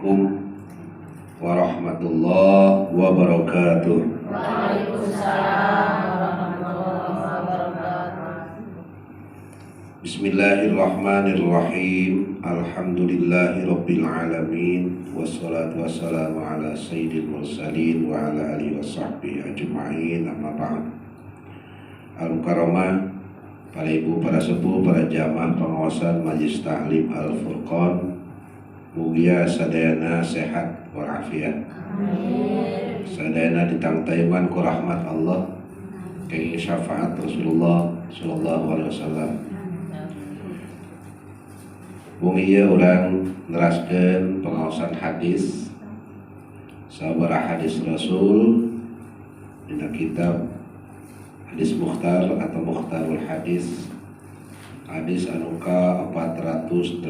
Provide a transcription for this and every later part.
Assalamualaikum warahmatullahi wabarakatuh. Waalaikumsalam warahmatullahi wabarakatuh. Bismillahirrahmanirrahim. Alhamdulillahirabbil alamin. Wassalatu wassalamu ala sayyidil mursalin wa ala alihi washabbihi ajma'in. Amma ba'd. Al-Mukarramah, para ibu, para sepuh, para jamaah pengawasan Majelis Ta'lim Al-Furqan, mugia sadayana sehat walafiat. Amin. Sadayana ditangtaiman ku rahmat Allah, kenging syafaat Rasulullah sallallahu alaihi wasallam. Mugia urang neraskeun pengaosan hadis sabaraha hadis Rasul dina kitab Hadis Mukhtar atau Mukhtarul Hadis, hadis anu ka 480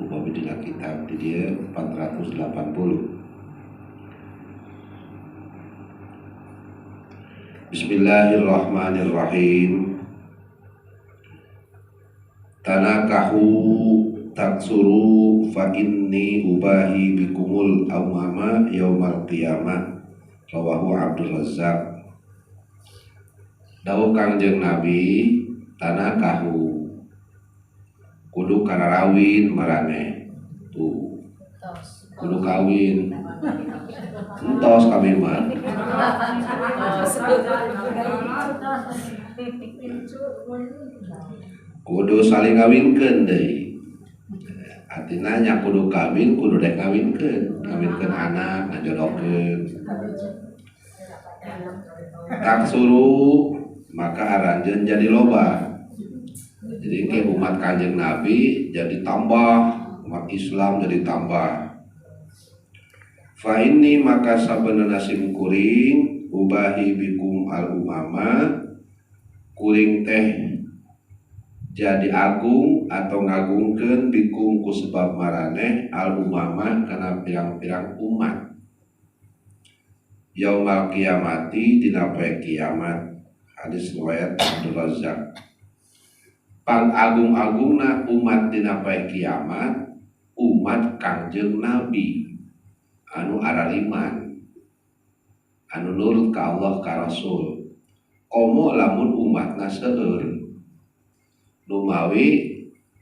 upabi dina kitab di dia 480. Bismillahirrahmanirrahim. Tanakahu taksuru fa inni ubahi bikumul awmama yaumal qiyamah. Rawahu Abdul Razzaq. Dawuh Kangjeng Nabi, tanakahu kudu kararawin maraneh. Tuh, kudu kawin. Entos kami mah. Kudu saling ngawinkeun deui. Artina nya kudu kawin, kudu dek ngawinkeun anak, ngajodokeun. Tak suruh maka aranjeun jadi loba. Jadi ke umat Kanjeng Nabi jadi tambah, umat Islam jadi tambah. Fa inni maka sabenerna sim kuring ubahi bikum al umama, kuring teh jadi agung atau ngagungkeun bikum ku sebab maraneh al umama kana pirang-pirang umat. Yaumal kiamati dina poe kiamat. Hadis riwayat Abdul Razzaq. Pang agung-agungna umat dina poe kiamat umat Kangjeng Nabi anu araliman, anu nurut ka Allah ka Rasul. Komo lamun umatna seueur numawi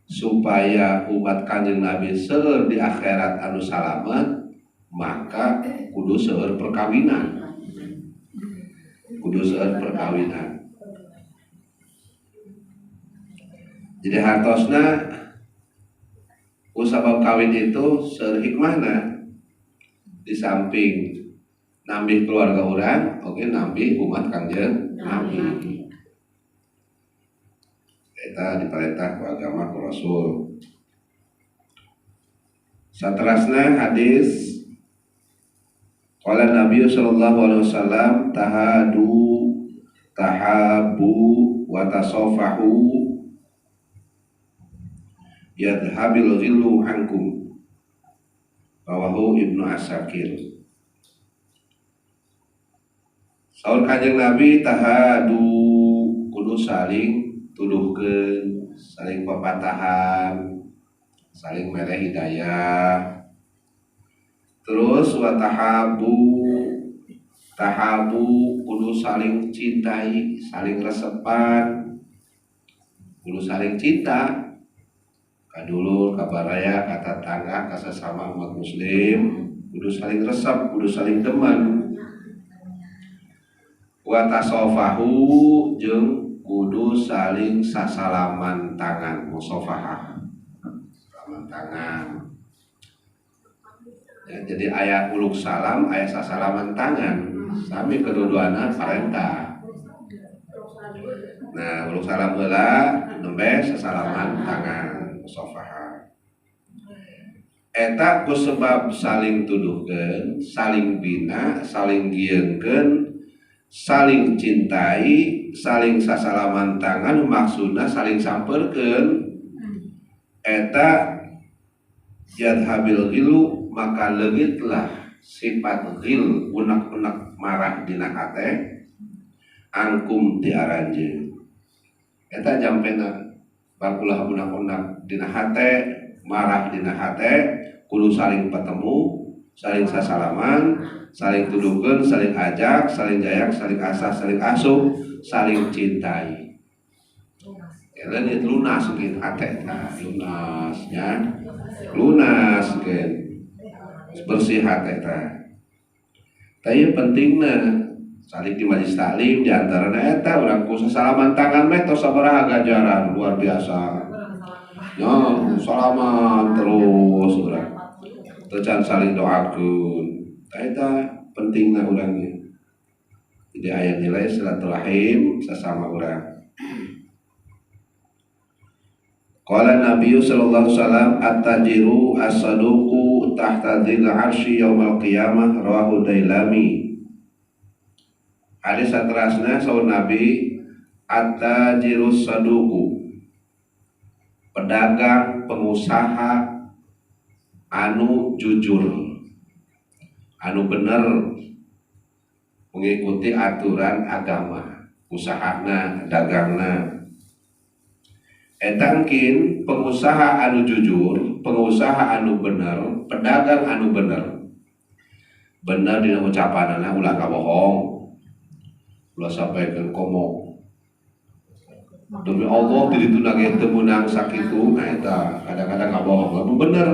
supaya umat Kanjeng Nabi seueur di akhirat anu salamet, maka kudu seueur perkawinan. Kudu seueur perkawinan. Jadi hartosna usabab kawin itu seueur hikmahna. Di samping nambih keluarga orang, oke nambih umat Kanjeng Nabi. Eta diperintah ku agama ku Rasul. Saterasna hadis qala Nabi sallallahu alaihi wasallam tahabu wa tasafahu yadhhabil ghillu ankum. Rawahu Ibnu Asakir. Saur Kanjeng Nabi tahadu kudu saling tuduhkeun, saling papatahan, saling mere hidayah. Terus wa tahabu kudu saling cintai, saling resepan, kudu saling cinta. Kadulur, kabaraya, kata tangga, kasesama umat muslim, kudu saling resep, kudu saling demen. Wa tasofahu jeung kudu saling sasalaman tangan, musafahah, salaman tangan. Ya, jadi aya uluk salam, aya sasalaman tangan, sami kedua-duana parentah. Nah, uluk salam heula, nembe sasalaman tangan. Musafaha eta ku sebab saling tuduhkeun, saling bina, saling gieukeun, saling cintai, saling sasalaman tangan, maksudna saling sampeurkeun. Eta yadhabil ghillu maka leungitlah sifat ghil, unek-unek marah dina hate angkum ti aranjeun. Eta jampena bakulah unak-unak dina hate, marah dina hate, kudu saling ketemu, saling sasalaman, saling tuduhkeun, saling ajak, saling jayak, saling asah, saling asuh, saling cintai. Kalian itu lunas mungkin hati, lunasnya, lunas mungkin bersih hati. Tapi pentingnya saling di majelis taklim diantaranya eta urang ku sasalaman tangan meh tos sabaraha ganjaran luar biasa. Salaman terus urang. Tecan saling doakeun. Eta pentingna urangnya. Jadi aya nilai silaturahim sesama urang. Qala Nabi sallallahu alaihi wasallam at-tajiru as-saduqu tahta dhil 'arsy yaumil qiyamah rawahu Dailami. Hadis saterasna saur Nabi at-tajiru as-saduqu pedagang pengusaha anu jujur anu bener mengikuti aturan agama usahana dagangna eta mungkin pengusaha anu jujur pengusaha anu bener pedagang anu bener dina ucapanana ulah kabohong ulah sampaikeun komo demi Allah diri itu nage temenang sakitu. Nah eta kadang-kadang kabohong lamun bener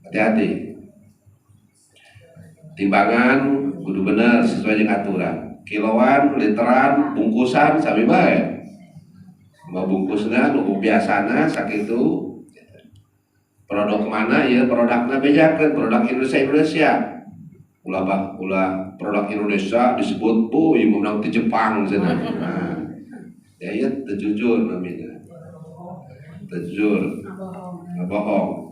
hati-hati timbangan kudu bener sesuai dengan aturan kiloan literan bungkusan sami bae mau bungkusna nu biasana sakitu produk mana ya produkna bejakeun produk Indonesia ulah produk Indonesia disebut ieu menang di Jepang cenah. Nah ya ieu teu jujur namina teu jujur bohong.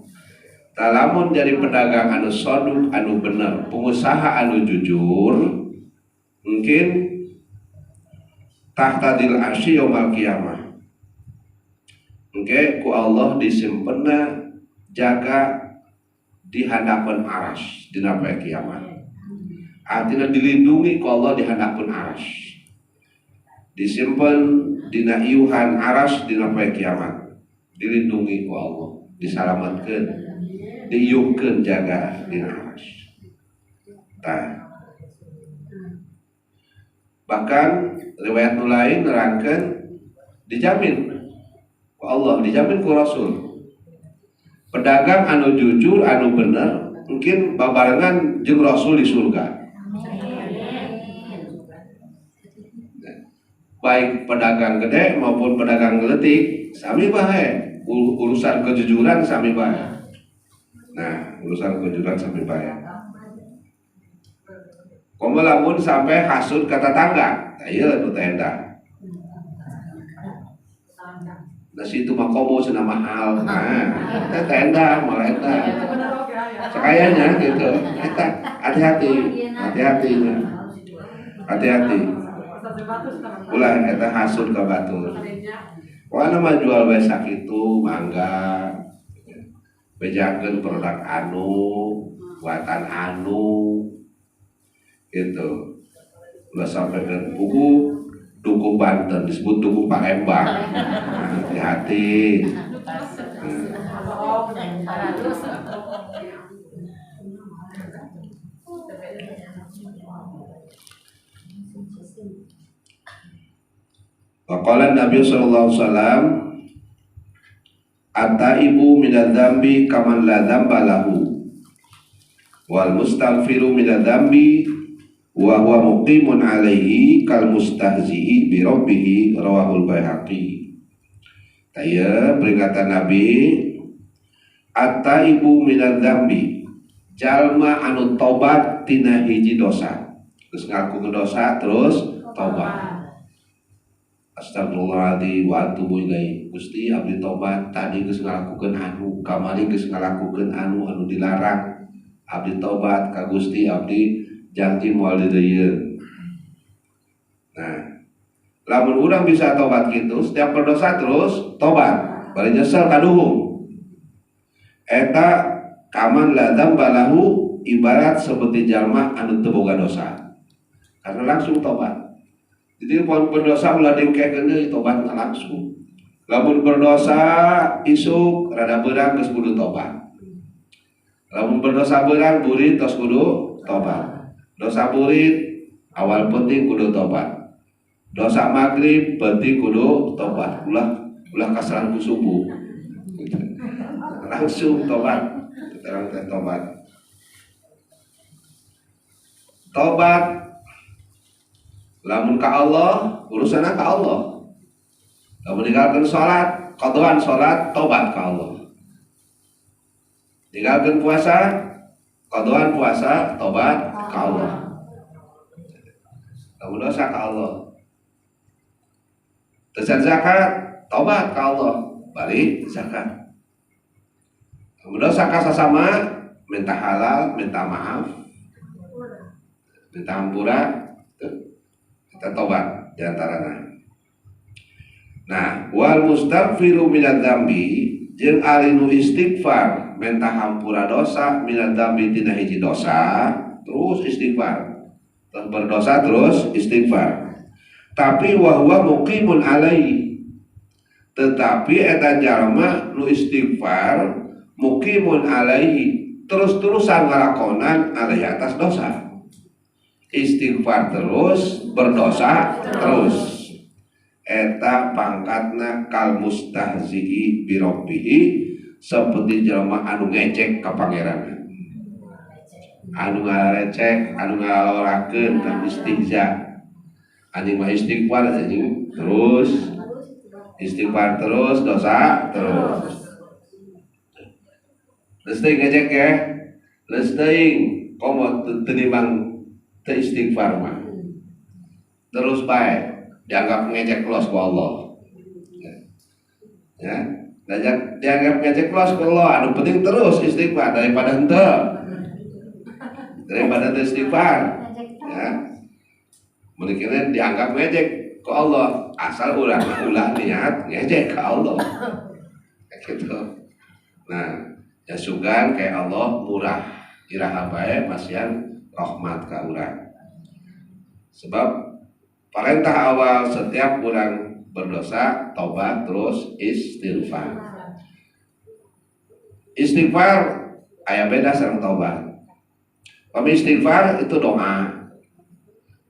Lamun jadi pedagang anu soduk anu bener pengusaha anu jujur mungkin tahta dil arsy yaumil qiyamah ku Allah disimpenna jaga di hadapan aras dina poe kiamat. Artinya dilindungi ku Allah di hadapan aras. Disimpen dina iuhan aras dina poe kiamat. Dilindungi ku Allah, disalamatkeun, diiupkeun jaga dina aras. Bahkan riwayat nu lain nerangkeun dijamin ku Allah, dijamin ku Rasul. Pedagang anu jujur anu bener mungkin babarengan jeung Rasul di surga. Baik pedagang gede maupun pedagang geletik sami bae urusan kejujuran sami bae. Nah, urusan kejujuran sami bae. Komo lamun sampai hasud ka tetangga, ieu nu tenda. Nah situ mah komo cenah mahal. Nah, tenda malah eta. Sakayanya gitu. Eta hati-hati. Ulah eta hasud ka batur. Wana mah jual bae sakitu mangga. Bejakeun produk anu, buatan anu. Gitu. Ulah sampaikeun buku Duku Banten disebut Duku Palembang. Hati-hati. Waqala Nabi sallallahu alaihi wasallam at-taibu minadz-dzambi kaman la dzamba lahu wal mustaghfiru minadz-dzambi wa huwa muqimun alaihi kal mustahzi'i bi rabbih rawahul Baihaqi. Taya peringatan Nabi at-taibu minadz-dzambi jalma anu tobat tina hiji dosa terus ngaku dosa terus tobat. Astagfirullahaladzim wa atubu ilaih. Gusti abdi tobat tadi geus ngalakukeun anu kamari geus ngalakukeun anu dilarang. Abdi tobat ka Gusti abdi janji moal dideuyeuh. Nah, lamun urang bisa tobat gitu, setiap berdosa terus tobat, bari nyesel kaduhung. Eta kaman la dzamba lahu ibarat seperti jalma anu teu boga dosa. Karena langsung tobat. Jadi pun berdosa ulah dengkekeun deui tobat langsung. Lamun berdosa isuk rada beurang geus kudu tobat. Lamun berdosa beurang burit tos kudu tobat. Dosa burit awal penting kudu tobat. Dosa maghrib penting kudu tobat. Ulah kasaran ku subuh. Langsung tobat. Terang teh tobat. Tobat lamun ka Allah, urusanna ka Allah. Lamun ninggalkeun salat, qadaan salat, tobat ka Allah. Ninggalkeun puasa, qadaan puasa, tobat ka Allah. Lamun dosa ka Allah. Tesan zakat, tobat ka Allah, balik zakat. Lamun dosa ka sasama, minta halal, minta maaf, minta hampura, kita tobat diantaranya. Nah, wal mustaghfiru minadz dzambi jeung ari nu istighfar minta hampura dosa minadz dzambi tina hiji dosa terus istighfar. Terus berdosa terus istighfar. Tapi wa huwa muqimun alaihi. Tetapi eta jalma nu istighfar muqimun alaihi terus-terusan ngalakonan alaihi atas dosa. Istighfar terus, berdosa terus. Eta pangkatna kal mustahzi'i bi rabbihi seperti jelema anu ngecek ka pangeranna. Anu ngalecek, anu ngalorakeun dan istihza. Anjing mah istighfar anjing terus. Istighfar terus, dosa terus. Lesteuing ngecek ya. Lesteuing komo teu nimbang teu istighfar mah. Terus bae dianggap ngecek los ku Allah. Ya, dianggap ngecek los ku Allah. Anu penting terus istighfar daripada henteu. Daripada istighfar. Ya. Mungkin dianggap ngecek ku Allah, asal ulah niat ngecek ke Allah. Kayak gitu. Nah, ya sugan kayak Allah murah. Iraha bae masihan rahmat ka urang. Sebab perintah awal setiap orang berdosa, tobat terus istighfar. Istighfar aya beda sareng tobat. Kami istighfar itu doa.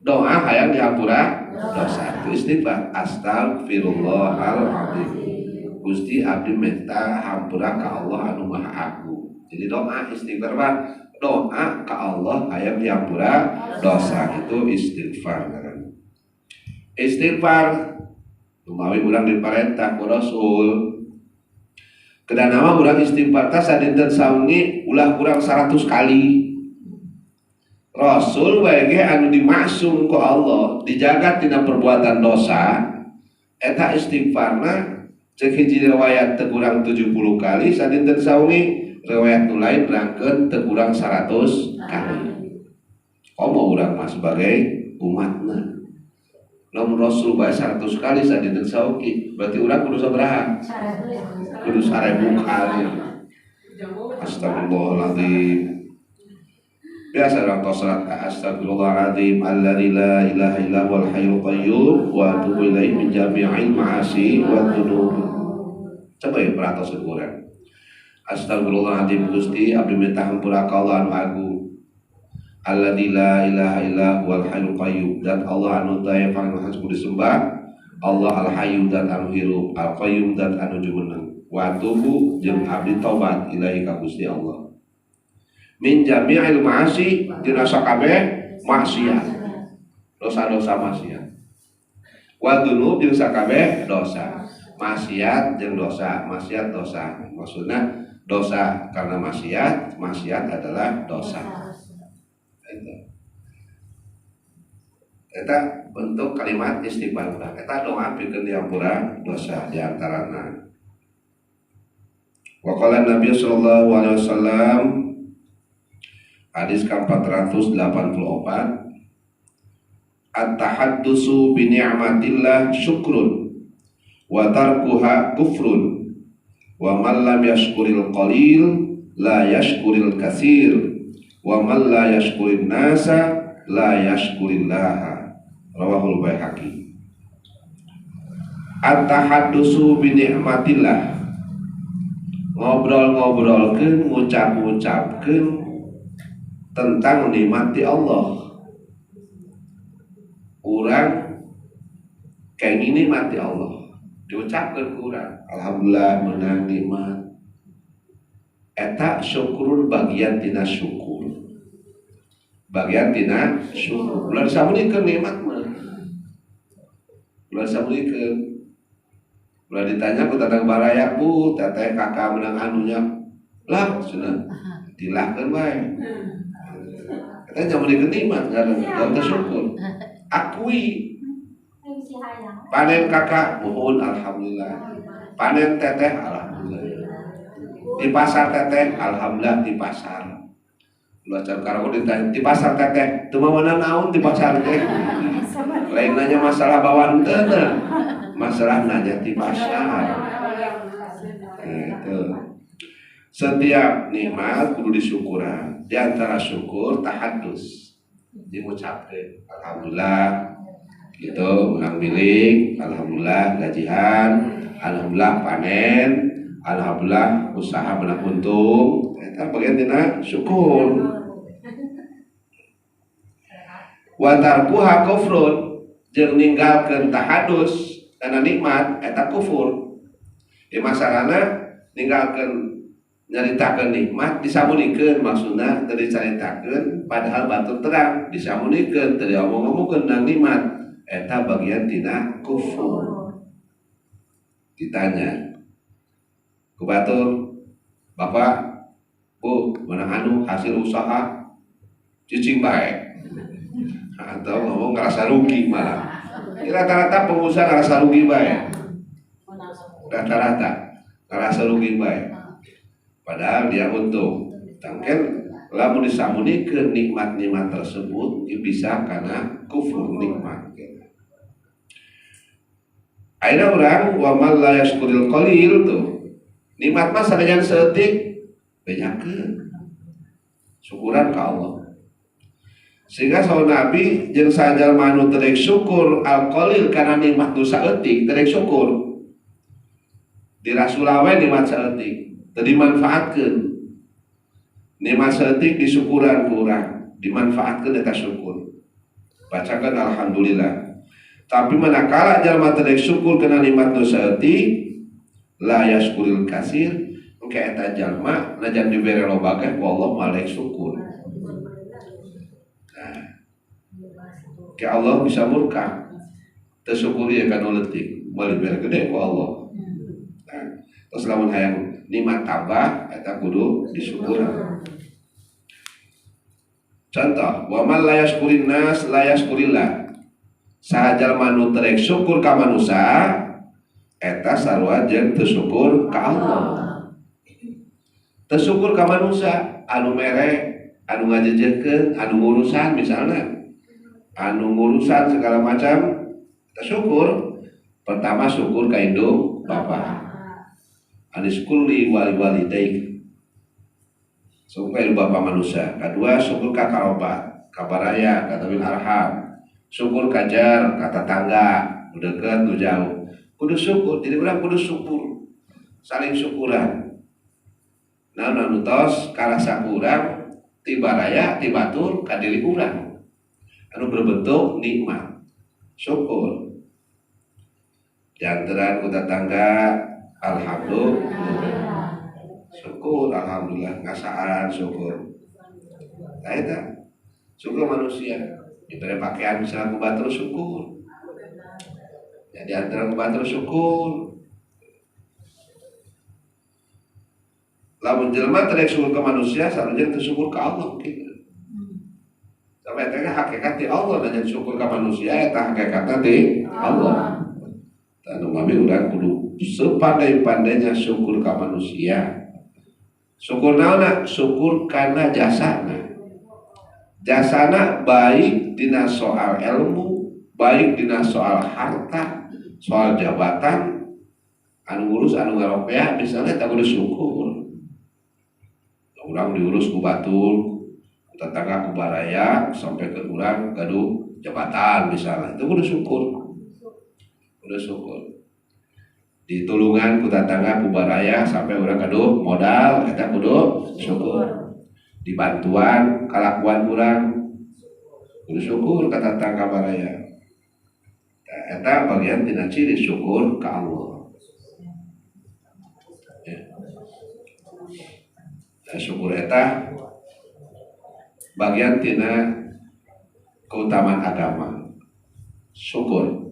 Doa hayang dihampura dosa. Itu istighfar. Astagfirullahaladzim. Gusti abdi minta hampura ka Allah anu Maha Agung. Jadi doa istighfar mah doa ka Allah hayang dihampura dosa, itu istighfar. Istighfar lumawi urang diparentah ku Rasul. Kedan nama urang istighfar teh sadinten saungi ulah kurang 100 kali. Rasul bae ge anu dimaksum ku Allah, dijaga tina perbuatan dosa, eta istighfarna ceuk hiji riwayat teu kurang 70 kali, sadinten saungi riwayat nu lain berangkeun teu kurang 100 kali. Komo urang mah sebagai umatna. Lamun Rasul bae 100 kali sadinten saeuki, berarti urang kudu sabaraha? Kudu 1000 kali. Astagfirullahaladzim. Biasa orang tos salat astagfirullahaladzim alladzi la ilaha illa huwal hayyul qayyum wa atubu ilaihi min jami'il ma'asi wa dzunub. Coba ya peratos urang. Astagfirullahaladzim Gusti abdi minta hampura ka Allah anu agung. Alladzi la ilaha illa huwal hayyul qayyum, dan Allah anu teu paling maha disembah, Allah al hayyu dan anu hirup, al qayyum dan anu jumeneng. Wa tubu jeung abdi taubat ilahi ka Gusti Allah. Min jami'il ma'asi dina sakabeh maksiat. Dosa-dosa maksiat. Wa dzunub jeung sakabeh dosa. Maksiat jeung dosa, maksiat dosa. Maksudna dosa karena maksiat, maksiat adalah dosa. Eta bentuk kalimat istighfar. Eta doa pikeun dihampura dosa diantarana. Wa qala Nabi sallallahu alaihi wasallam hadis ke-484 at-tahaddusu bi ni'matillah syukrun wa tarkuha kufrun wa man lam yashkuril qalil la yashkuril katsir wa man la yashkurin nasa la yashkurillaha. Rawahul Baihaqi. At-tahaddusu bi ni'matillah, ngobrol-ngobrolkeun ngucap-ngucapkeun tentang nikmat ti Allah. Urang kayak nikmat ti Allah diucapkeun ku urang, alhamdulillah meunang nikmat. Eta syukurun bagian tina syukur. Bagian tina syukur. Ulah disamulikeun nikmat mah. Ulah disamulikeun. Ulah ditanya ku tatang baraya, Bu, teteh kakak menang anunya. Lah, cenah. Dilahkeun bae. Eta nyamulikeun nikmat ngaran syukur. Akui. Panen kakak, mohon alhamdulillah. Panen teteh, alhamdulillah. Di pasar teteh, alhamdulillah di pasar. Lu acar karaoke ditanya di pasar teteh, teu mana naon di pasar teh. Lain nanya masalah bawaan teu, masalah nanya di pasar. Gitu. Setiap nikmat kudu disyukuran. Di antara syukur tahadus. Diucapkeun alhamdulillah gitu, menang milik, alhamdulillah gajian, alhamdulillah panen, alhamdulillah usaha menang untung. Eta bagian tina syukur. Wa tarkuha kufrun, jeung ninggalkeun tahadus kana nikmat eta kufur. Di masarana ninggalkeun nyaritakeun nikmat disamulikeun, maksudna teu dicaritakeun padahal batur terang, disamulikeun teu diomong-omongkeun tentang nikmat. Eta bagian tina kufur. Ditanya ku batur, Bapak, Bu, mana anu hasil usaha cicing bae. Atau ngomong ngerasa rugi malah. Rata-rata pengusaha ngerasa rugi bae. Rata-rata ngerasa rugi bae. Padahal dia untung. Tangken lamun disamulikeun nikmat-nikmat tersebut bisa karena kufur nikmat. Aina urang wa man la yashkuril qalil tuh. Nikmat mah sanajan saeutik bejakeun. Syukuran ka Allah. Sehingga saur Nabi jeung sajalma anu teu syukur al-qalil kana nikmat nu saeutik teu syukur. Di Rasulullah we nikmat saeutik teu dimanfaatkeun. Nikmat saeutik disyukuran ku urang, dimanfaatkeun eta syukur. Bacakeun alhamdulillah. Tapi manakala jalma teu syukur kana nikmat nu saeutik, la yaskuril kasir, engke eta jalma najan dibere loba ge ku Allah malek syukur. Nah, ke Allah bisa murka. Teu syukur ieu kana leutik, moal dibere gede ku Allah. Nah, terus lamun hayang nikmat tambah eta kudu disyukuran. Contoh, wa man la yaskurin nas la yaskurillah. Sahajal manu terek syukur ka manusia eta sarua jeung teu syukur ka Allah. Teu syukur ka manusia anu mere, anu ngajejehkeun, anu ngurusan misalnya, anu ngurusan segala macam teu syukur. Pertama syukur ka indung bapa. Aniskuli wali-walidaik. Syukur ka bapa manusia. Kedua syukur ka karobat, kabaraya, katawin arham. Syukur kajar kata tangga nu deket nu jauh kudu syukur. Jadi urang kudu syukur, saling syukuran. Nah anu tos karasa urang ti baraya ti batur ka diri urang anu berbentuk nikmat syukur. Janteran ku tetangga alhamdulillah syukur, alhamdulillah ngasaan syukur. Nah eta syukur manusia. Diberi pakaian misalnya ku batur syukur. Ya di antara ku batur syukur. Lamun jelema teu syukur ke manusia, sarujeun teu syukur ke Allah mungkin. Sampai eta hakikat di Allah dan syukur ke manusia eta hakikatna di Allah. Anu mami urang kudu sepandai-pandainya syukur ke manusia. Syukur naonna? Syukur karena jasana. Jasana baik dina soal ilmu, baik dina soal harta, soal jabatan, anu ngurus anu ngaropea misalnya tak kudu syukur. Urang diurus ku batur, ku tetangga ku baraya, sampai ke urang gaduh jabatan misalnya, itu kudu syukur. Kudu syukur. ditulungan ku tatangga ku baraya sampai urang kaduh modal eta kudu syukur. Dibantuan kalakuan urang kudu syukur ka tatangga baraya. Eta bagian tina ciri syukur ka Allah. Ya. Nah, syukur eta bagian tina keutamaan agama. Syukur.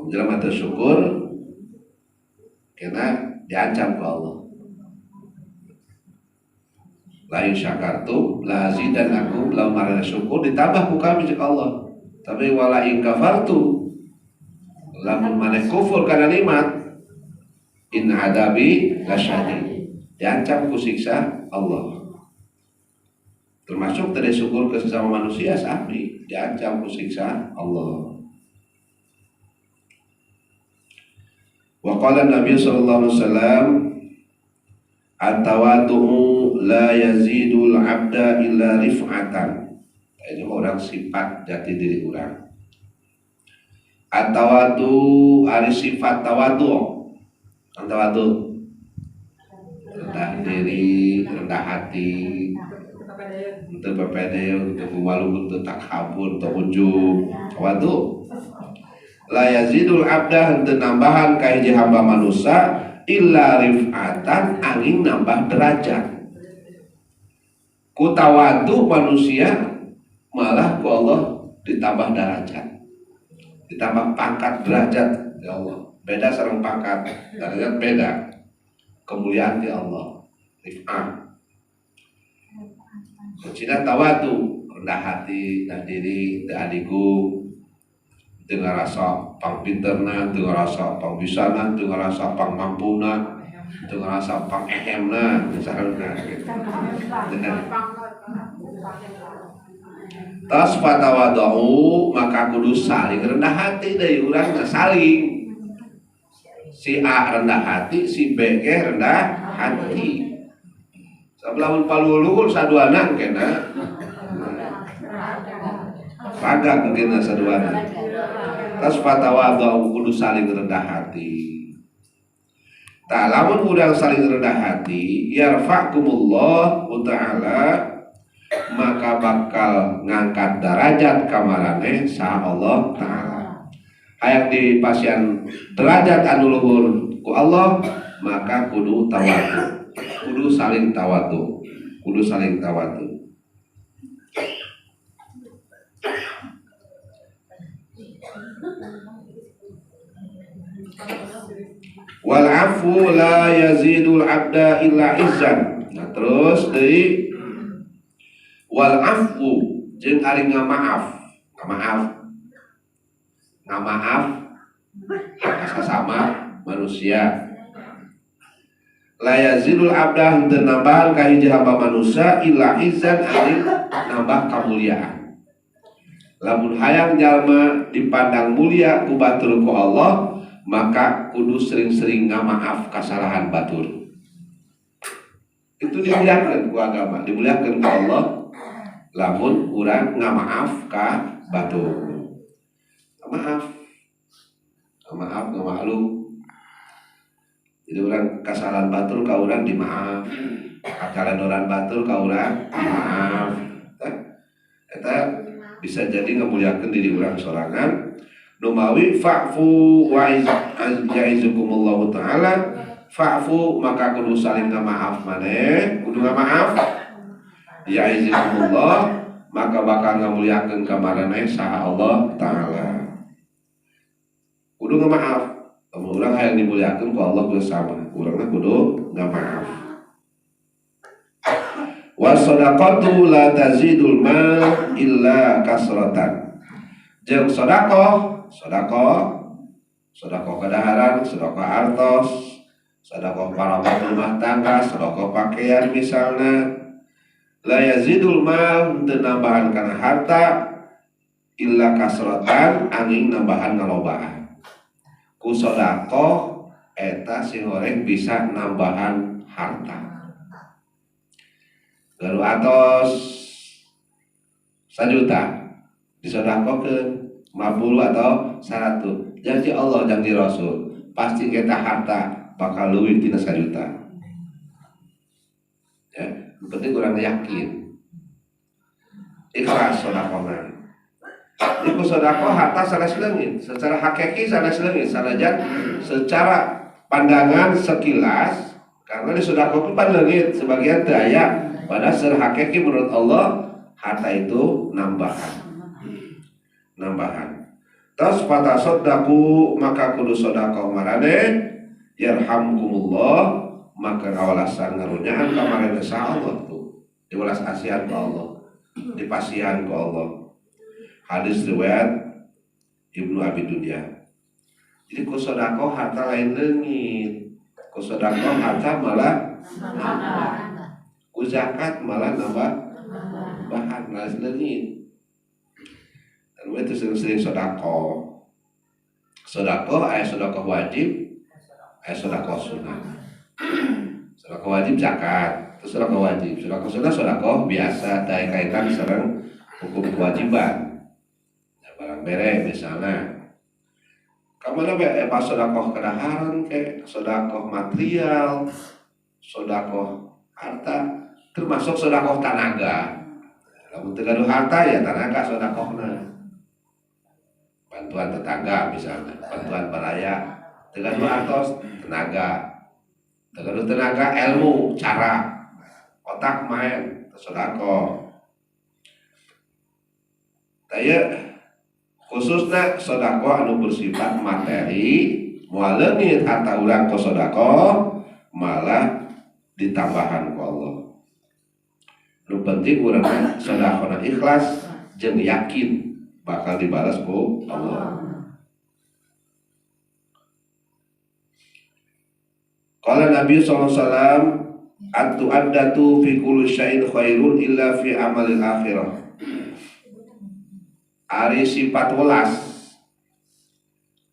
Jelema teu syukur kena diancam ku Allah. La in syakartum la azidannakum, lamun marana syukur ditambah ku kami cek Allah. Tapi wala in kafartu, lamun maneh kufur kana nikmat, in adabi lasyadid, diancam ku siksa Allah. Termasuk tadi syukur ke sesama manusia sapi diancam ku siksa Allah. Wa qala Nabi sallallahu alaihi wasallam at-tawadhu la yazidul 'abda illa rif'atan. Ini orang sifat jati diri orang. At-tawadhu ari sifat tawadhu. Tawadhu rendah diri, rendah hati, untuk berpede, untuk malu, untuk takabur, untuk ujub. Tawadhu la yazidul abda henteu nambahan ka hiji hamba manusia illa rif'atan angin nambah derajat. Ku tawadhu manusia malah ku Allah ditambah derajat, ditambah pangkat derajat ya Allah. Beda sareng pangkat derajat beda. Kemuliaan di Allah rif'ah. Cina tawadhu rendah hati, rendah diri, teu adigu, teu ngarasa pang pinterna, teu ngarasa pang bisana, teu ngarasa pang mampuna, teu ngarasa pang ehemna, misalna gitu. Tas fatawadhu maka kudu saling rendah hati deui urang saling. Si A rendah hati, si B ge rendah hati. Sablamun paluluhur saduana kena. Pagak mungkin saduana. Tas fatawadhu kudu saling rendah hati. Tak lamun urang saling rendah hati, yarfa'kumullah ta'ala, maka bakal ngangkat derajat kamarane sa Allah Ta'ala. Hayang dipasian derajat anu luhur ku Allah, maka kudu tawadhu. Kudu saling tawadhu. Kudu saling tawadhu. Wal afu la yazidul abda illa izzan. Nah, terus deui wal afu jeung ari ngamaaf. Ngamaaf sesama manusia. La yazidul abda henteu nambahan ka hiji hamba manusia illa izzan ari nambah kamuliaan. Lamun hayang jalma dipandang mulia ku batur ku Allah, maka kudu sering-sering ngamaaf kasalahan batur. Itu dimuliakeun ku agama, dimuliakeun ku Allah. Lamun urang ngamaaf ka batur. Maaf, ngamaklum. Jadi orang kasalahan batur ka urang dimaaf, kakalendoran batur ka urang dimaaf. Eta bisa jadi ngamuliakeun diri urang sorangan. Numawi fa'fu wa ya'izukumullahu ta'ala, fa'fu maka kudu saling ngamaaf maneh, kudu ngamaaf. Ya'izukumullah maka bakal ngamuliakeun ka maraneh saha Allah Ta'ala. Kudu ngamaaf. Kamu urang hayang dimuliakeun ku Allah bersama. Urangna kudu ngamaaf. Wa shadaqatu la tazidul mal illa kasratan. Jeung sedekah kadaharan, sedekah artos, sedekah parabat rumah tangga, sedekah pakaian misalnya, la yazidul mal teu nambahan kana harta illa kasratan angin nambahan ngalobaan. Ku sedekah eta si goreng bisa nambahan harta. Galu atos 1 juta disedekahkeun 50 atau 100. Janji Allah janji Rasul. pasti kita harta bakal leuwih tina 1 juta. Ya, yang penting kurang yakin. Ikhlas sedekahna. Iku sedekah harta sanes leungit, secara hakiki sanes leungit, sanajan secara pandangan sekilas karena di sedekah itu pan leungit sebagian teu aya, padahal secara hakiki menurut Allah harta itu nambahan. Terus fatasaddaqu maka kudu sedekah marane yarhamkumullah maka ngawalasan ngarunyaan ka marane sa Allah tuh. Diwelas kasihan ku Allah, dipasihan ku Allah. Hadis riwayat Ibnu Abi Dunya. Jadi ku sedekah harta lain leungit, ku sedekah harta malah nambah, ku zakat malah nambah bahan lain leungit. Dan itu sering-sering sedekah. Sedekah aya sedekah wajib, aya sedekah sunah. Sedekah wajib zakat, itu sedekah wajib. Sedekah sunah sedekah biasa, teu kaitan sareng hukum kewajiban. Barang bere misalnya kamana bae pas sedekah kedaharan ke sedekah material, sedekah harta, termasuk sedekah tenaga. Lamun teu gaduh harta ya tenaga sedekahna. Bantuan tetangga misalnya, bantuan baraya, teu gaduh hartos tenaga. Teu gaduh tenaga ilmu, cara, otak main, sedekah. Taya khususnya sedekah anu bersifat materi moal leungit harta urang ku sedekah malah ditambahan ku Allah. Nu penting urang sedekahna ikhlas jeung yakin bakal dibalas ku Allah. Qala Nabi sallallahu alaihi wasallam at-tu'addatu fi kulli syai'in khairun illa fi amalil akhirah. Ari sifat welas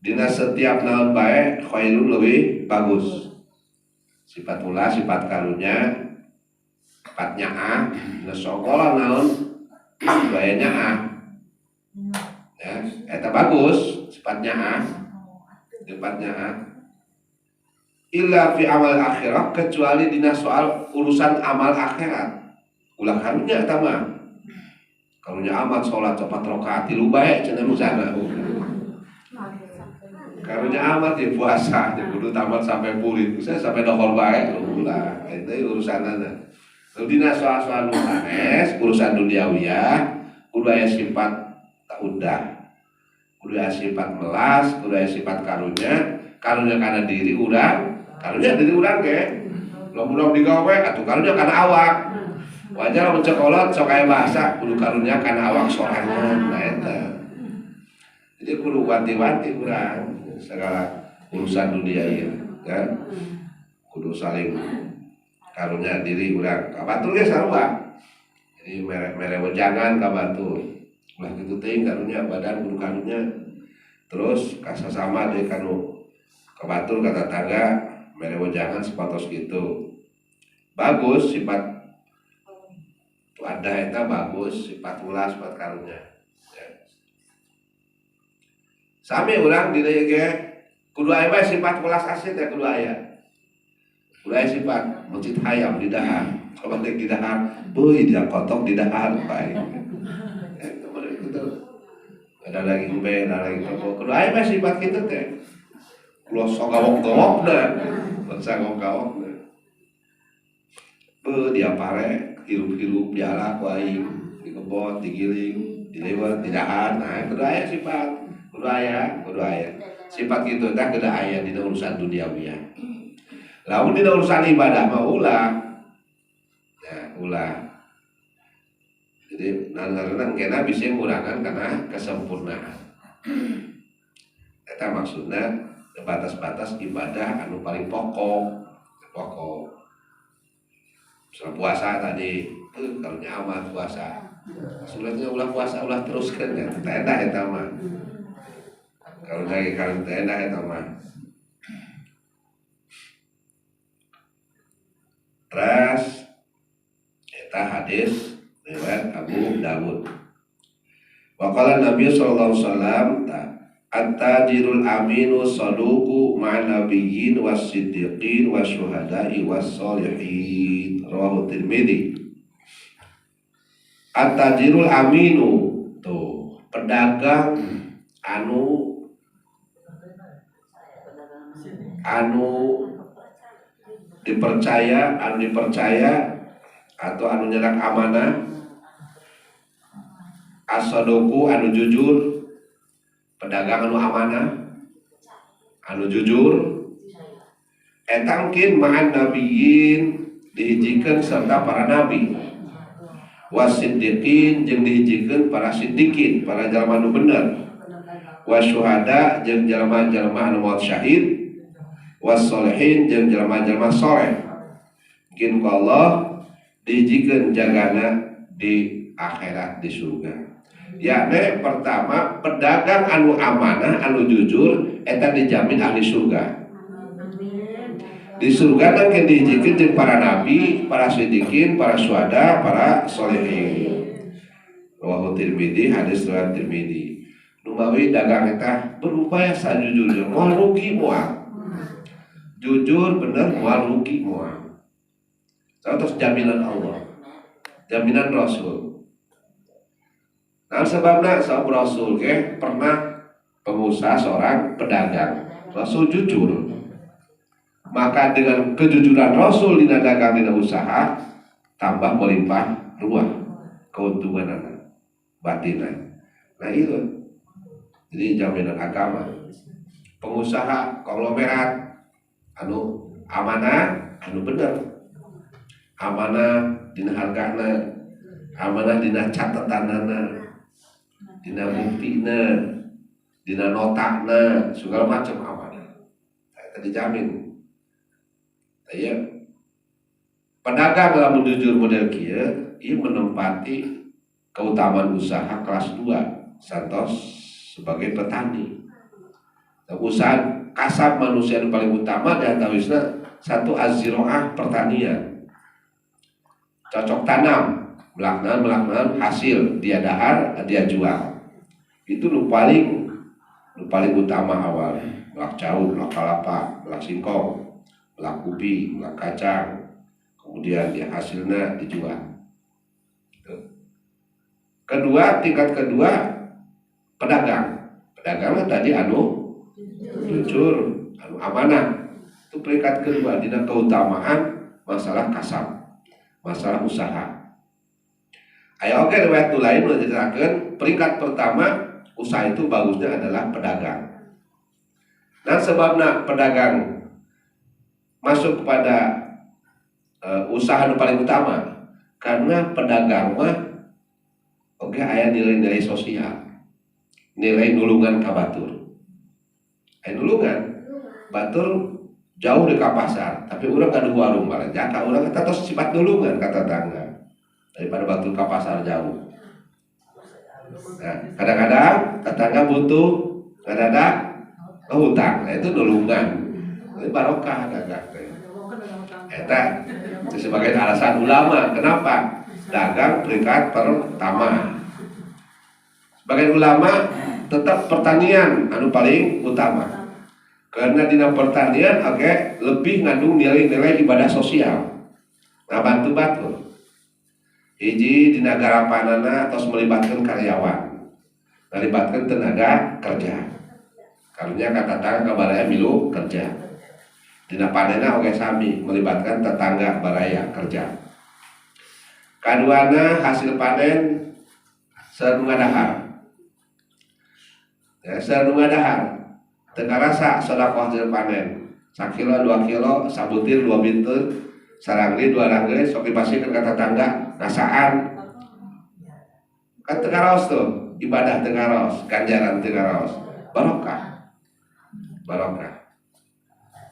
dina setiap naon bae khairun leuwih bagus. Sifat welas, sifat karunya, sifat nyaah, dina sokola naon bae nyaah. Ya, eta bagus sifat nyaah. Sifat nyaah. Illa fi amal akhirah kecuali dina soal urusan amal akhirat. Ulah karunya eta mah. Karunya amat sholat 4 rakaat 3 bae cenah musana. Karunya amat di puasa, di kudu tamat sampai pulit. Saya sampai dohol bae ulah. Itu urusanana. Dina soal-soal nu sanes, urusan duniawiyah, kudu aya sifat taudah. Kudu aya sifat melas, kudu aya sifat karunya kana diri urang, karunya diri urang ge. Lamun digawe atuh karunya kana awak. Wajar mencekolot sok aya bahasa kudu karunya kana awak sorangan nah eta. Jadi kudu wanti-wanti urang segala urusan dunia ieu kan. Kudu saling karunya diri urang. Ka batur ge sarua. Jadi mere wejangan ka batur. Ulah kitu teuing karunya badan kudu karunya. Terus ka sasama deui kanu ka batur ka tetangga mere wejangan sapatos kitu. Bagus sifat ada eta bagus sifat ulas sifat karunya ya. Sami urang di dieu ge kudu aya bae sifat ulas asit ya kudu aya sifat mencit hayam di dahar kapenting di dahar beuy dia kotok di dahar bae eta mah kitu ada lagi umbe ada lagi apa kudu aya bae sifat kitu teh kudu sogawok-gawokna bangsa gawok-gawokna beuh dia pare hirup-hirup dialak ku aing dikebot digiling dilewat di dahar nah kudu aya sifat kudu aya sifat kitu teh kudu aya dina urusan duniawiyah. Lamun dina urusan ibadah mah ulah jadi nangareuna kena bisa ngurangan karena kesempurnaan eta maksudna batas-batas ibadah anu paling pokok misalnya puasa tadi karunya amat puasa sulatnya ulah puasa ulah teruskan ya tenda eta mah karunya tenda eta mah terus eta hadis riwayat Abu Dawud wa qala Nabi sallallahu alaihi wasallam At-tajirul aminu saduqu ma'an nabiyyin was-siddiqin wasyuhada'i was-solihin. Rawahu Tirmidzi. At-tajirul aminu, tuh pedagang anu dipercaya atau anu nyerak amanah, as-saduqu anu jujur, pedagang anu amanah anu jujur, eta mungkin ma'an nabiyyin dihijikeun serta para nabi, wasiddiqin jeung dihijikeun para siddiqin, para jalma anu bener, wasyuhada jeung jalma-jalma anu maut syahid, wassolihin jeung jalma-jalma soleh. Mungkin ku Allah dihijikeun jagana di akhirat di surga. Yakni pertama pedagang anu amanah anu jujur eta dijamin ahli surga. Di surga nanti dihijikeun jeung para nabi, para siddiqin, para syuhada, para sholihin. Rawahu Tirmidzi, hadis riwayat Tirmidzi. Numawi dagang eta berupaya sajujurnya, moal rugi moal. Jujur bener moal rugi moal. Terus jaminan Allah, jaminan Rasul. Nah sebabnya sahabat Rasul pernah pengusaha seorang pedagang, Rasul jujur, maka dengan kejujuran Rasul dina dagang dina usaha tambah melimpah ruah keuntungan batinan. Nah itu jadi jaminan agama. Pengusaha konglomerat anu amanah anu bener, amanah dina hargana, amanah dina catatanana, dina buktina, dina notana, segala macam amanah. Itu dijamin. Ya, pedagang dalam jujur model kieu, ieu menempati keutamaan usaha kelas 2, santos sebagai petani. Usaha kasab manusia yang paling utama dan tawisna satu az-ziraah pertanian. Cocok tanam, melaknan hasil dia dahar, dia jual. Itu nu paling utama awal. Melak caud, melak kalapa, melak singkong, melak ubi, melak kacang, kemudian dia hasilnya dijual. Kedua, tingkat kedua pedagang tadi anu jujur, anu amanah. Itu peringkat kedua dina keutamaan masalah kasab, masalah usaha. Ayo oke riwayat lain menjelaskan peringkat pertama usaha itu bagusnya adalah pedagang. Dan sebabnya pedagang masuk kepada usaha yang paling utama karena pedagang mah oke aya nilai-nilai sosial, nilai nulungan ka batur. Nulungan batur jauh di ka pasar, tapi urang ka warung malah jaka urang eta tos sifat nulungan ka tetangga daripada batur ka pasar jauh. Nah, kadang-kadang tetangga butuh, kadang-kadang hutang, nah itu nulungan. Ini barokah dagang teh. Eta sebagai alasan ulama kenapa dagang peringkat pertama. Sebagai ulama tetap pertanian anu paling utama. Karena dina pertanian lebih ngandung nilai-nilai ibadah sosial. Nah bantu batur. Hiji dina garapanana tos melibatkan karyawan, melibatkan tenaga kerja. Karunya kata tetangga kabaraya milu kerja. Dina panena sami melibatkan tetangga baraya kerja. Kaduana hasil panen sareng ngadahar. Ya sareng ngadahar. Teu karasa sedekah hasil panen. 1 kilo 2 kilo sabutir 2 bintur sarangli 2 rangge sok dipasikeun ka tetangga nasaan. Kan teu karaos tuh, ibadah teu karaos, ganjaran teu karaos. Barokah.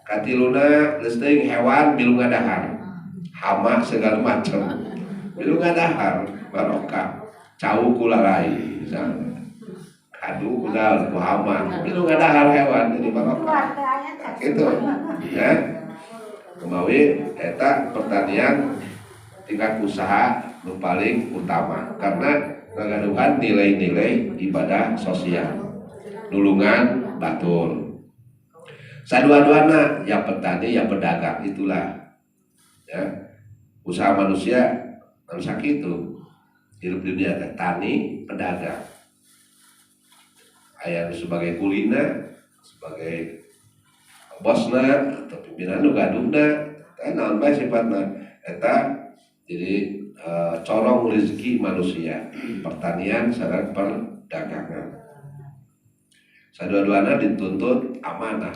Katiluna geus teuing hewan milu ngadahar. Hama segala macam. Milu ngadahar barokah. Cau kula rai misalnya. Kadu kula ku hama. Milu ngadahar hewan jadi barokah. Gitu. Ya. Kemawi eta pertanian tingkat usaha nu paling utama karena ngagaduhan nilai-nilai ibadah sosial. nulungan batur. Sadua-duana ya petani ya pedagang, itulah ya usaha manusia anu sakitu hidup di dunia teh tani pedagang. Aya sebagai kulina, sebagai bosna atau pimpinan nu gadungna, teh naon bae sifatna eta jadi corong rezeki manusia, pertanian sareng perdagangan. Sadua-duana dituntut amanah,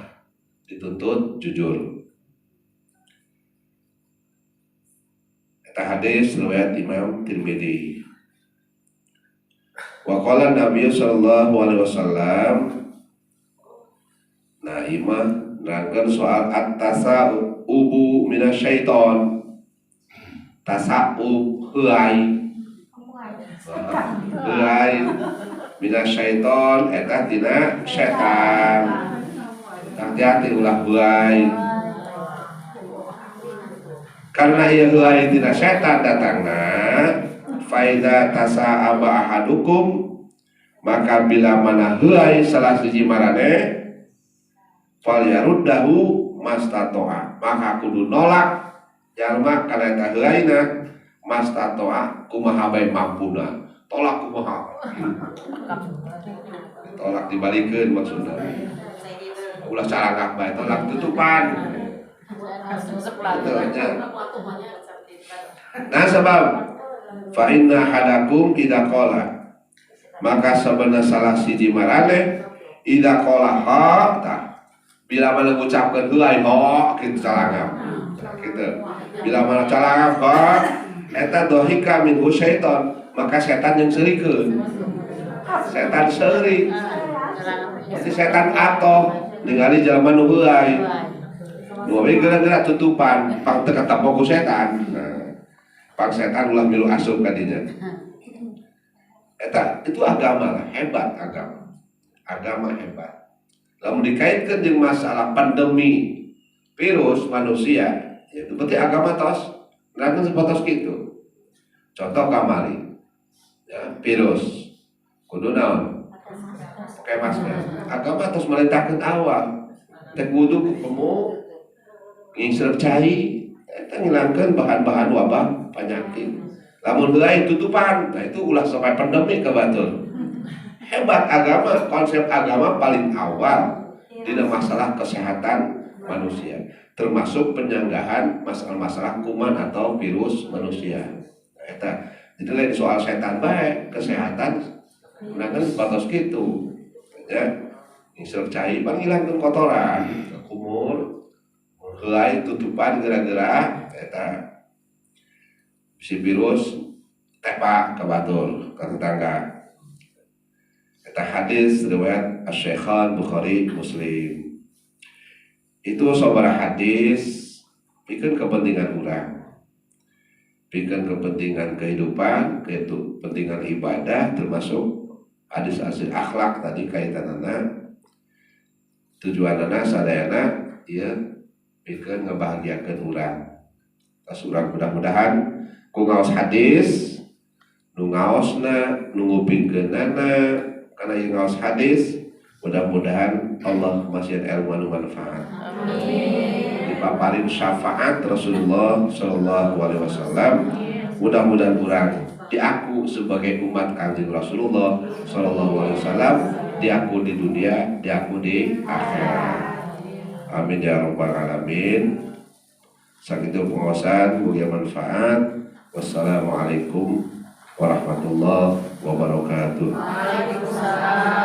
dituntut jujur. Eta hadis riwayat Imam Tirmidzi. Wa qala Nabi sallallahu alaihi wasallam, nah imam nerangkeun soal at-tasa'ubu minasyaiton. Tasa'ub heuai. Heuai minasyaiton eta tina setan. Hati-hati ulah heuai. Karena ieu heuai tina setan datangna, faida tasa'aba ahadukum, maka bila mana heuai salah siji marane, fal yaruddahu mastato'a, maka kudu nolak jalma kana eta heuaina mastato'a kumaha bae mampuna. Tolak kumaha, tolak dibalikeun maksudna ulah carangak bae, tolak tutupan. Nah sebab fa inna hadakum idza qala, maka sebenarnya salah siji marane idza qala ha tah, bila mana ngucapkeun heuai ho kitu carangap kitu, bila mana carangap ho eta dohika min syaiton, maka setan yang serikeun, setan seuri, pasti setan atoh ningali jalma nu heuai nu we gara-gara tutupan pang teu katapo ku setan. Pang setan ulah milu asup ka dinya. Eta itu agama lah, hebat agama hebat. Lamun dikaitkeun jeung masalah pandemi virus manusia, ya itu berarti agama tos nerangkeun sapotos kitu. Contoh kamari, ya virus kudu naon? Pakai masker. Agama tos merintahkeun awal teh wudu kudu ngisrep cai, eta ngilangkeun bahan-bahan wabah penyakit. Lamun heuai tutupan, nah itu ulah sampai pandemi ke batur. Hebat agama, konsep agama paling awal dina masalah kesehatan manusia, termasuk penyanggahan masalah-masalah kuman atau virus manusia. Nah, eta jadi lain soal setan bae, kesehatan menangkan batas gitu. Ya, ngisrep cai pangilangkeun kotoran, kumur, heuai tutupan geura-geura eta si virus tepak ke batur ke tetangga. Eta hadis riwayat Asy-Syaikhan Bukhari Muslim. Itu sabaraha hadis pikeun kepentingan urang, pikeun kepentingan kehidupan, kepentingan ibadah, termasuk hadis asli akhlak tadi kaitanana tujuanana sadayana ieu pikeun ngabahagiakeun urang. Tas urang mudah-mudahan ku ngaos hadis nu ngaosna nu ngupingkeunana kana ieu ngaos hadis, mudah-mudahan Allah masih ilmu anu manfaat. Amin. Dipaparin syafaat Rasulullah sallallahu alaihi wasallam. Mudah-mudahan urang diaku sebagai umat Kanjeng Rasulullah sallallahu alaihi wasallam, diaku di dunia, diaku di akhirat. Amin ya rabbal alamin. Sakitu pengawasan mugia manfaat. Wassalamualaikum warahmatullahi wabarakatuh. Waalaikumsalam.